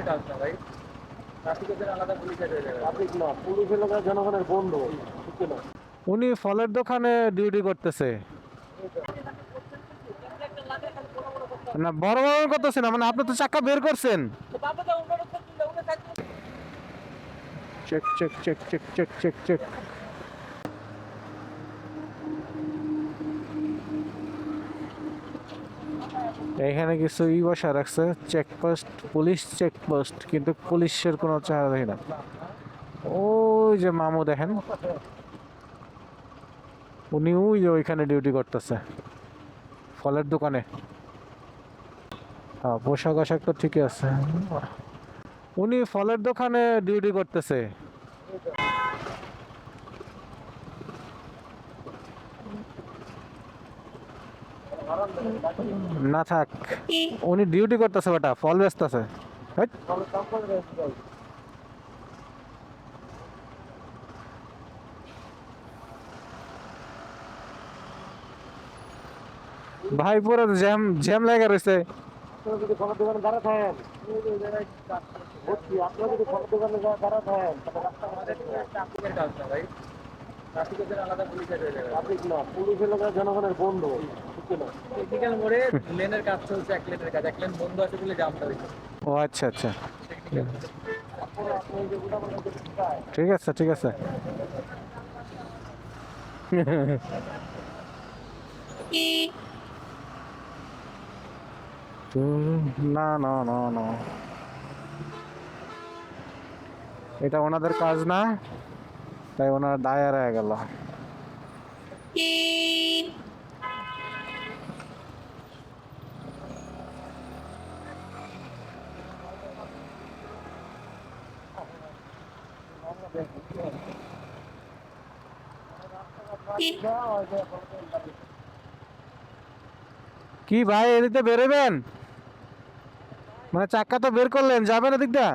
কাজ না ভাই, ট্রাফিকের আলাদা পুলিশের হয়ে যাবে। ট্রাফিক না, পুলিশের লোকের জনগণের বন্ধু, বুঝছো না? উনি ফলের দোকানে ডিউটি করতেছে না, বড় বড় করতেছে না, মানে আপনি তো চাকা বের করছেন। Check check check check check check check. এখানে কিছু বসা রাখছে, চেকপোস্ট, পুলিশ চেকপোস্ট, কিন্তু পুলিশের কোনো চেহারা দেখি না। ওই যে মামু দেখেন, উনি ওই যে ওইখানে ডিউটি করতেছে ফলের দোকানে। হ্যাঁ, পোশাক আশাক তো ঠিকই আছে। উনি ফলের দোকানে ডিউটি করতেছে। না থাক, উনি ডিউটি করতেছে, বেটা ফল বেচতেছে। ভাই পুরো জ্যাম জ্যাম লেগে রয়েছে। আপনারা যদি ফলের দোকানে দাঁড়া থাকেন, বুঝছি, আপনারা যদি ফলের দোকানে দাঁড়া থাকেন, তাহলে রাস্তা আমাদের ট্রাফিকের কাজ না ভাই, ট্রাফিকের আলাদা পুলিশের হয়ে যাবে। ট্রাফিক না, পুলিশের লোকের জনগণের বন্ধু, বুঝছো না? টেকনিক্যাল মোড়ে লেনের কাজ চলছে, এক লেনের কাজ, এক লেন বন্ধ আছে বলে জামটা হয়েছে। ও আচ্ছা আচ্ছা, তারপরে আপনি যে গুদামের মধ্যে ঢুকায়, ঠিক আছে ঠিক আছে। না না না না, এটা ওনাদের কাজ না, তাই ওনার দায়ের হয়ে গেল। কি ভাই, এদিকে বেরোবেন? মানে চাক্কা তো বের করলেন, যাবেন এদিকটা?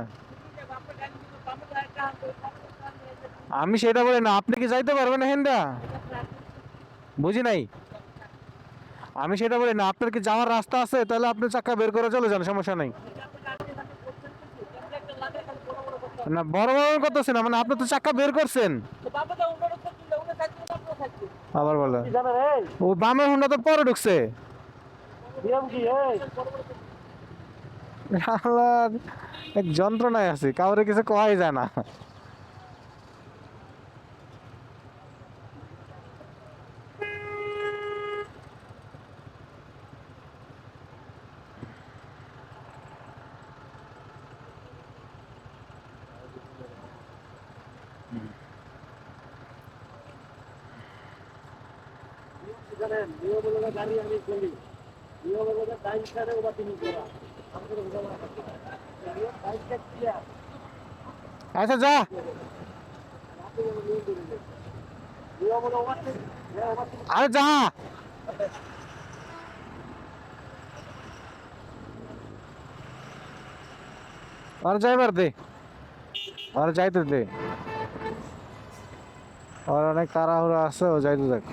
আমি সেটা বলি না, আপনি কি যাইতে পারবেন হেনডা? বুঝি নাই, আমি সেটা বলি না, আপনার কি যাওয়ার রাস্তা আছে? তাহলে আপনি চাক্কা বের করে চলে যান, সমস্যা নাই। না, বড় বড় করতেছে না, মানে আপনি তো চাক্কা বের করছেন। আবার বলে কি জানেন? এই ও বামের হুন্ডা তো পরে ঢুকছে। নিয়ম কি? এই আল্লাহ, এক যন্ত্রণায় আছে, কাউরে কিছু কওয়াই যায় না। নিয়ম কি জানেন? নিয়ম হলো গাড়ি আমি চলি, নিয়ম হলো টাইম ছাড়ে ওভার টিমিং করা। আমাদের নিয়ম টাইম চেক ক্লিয়ার। আচ্ছা যা। নিয়ম হলো ওভার টিমিং, ওভার টিমিং। আরে যা, আর যাইবার দে, আর যাইতে দে, আর অনেক তাড়াহুড়া আছে, ও যাইতে দেখ।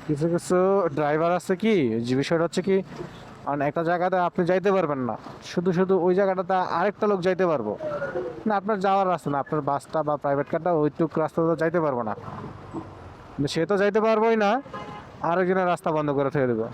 কিছু কিছু ড্রাইভার আছে কি, যে বিষয়টা হচ্ছে কি, কারণ একটা জায়গাতে আপনি যাইতে পারবেন না, শুধু শুধু ওই জায়গাটাতে আরেকটা লোক যাইতে পারবো না, আপনার যাওয়ার রাস্তা না, আপনার বাসটা বা প্রাইভেট কারটা ওইটুক রাস্তা তো যাইতে পারবো না, কিন্তু সে তো যাইতে পারবোই না, আরেকজনের রাস্তা বন্ধ করে ছেড়ে দেবো।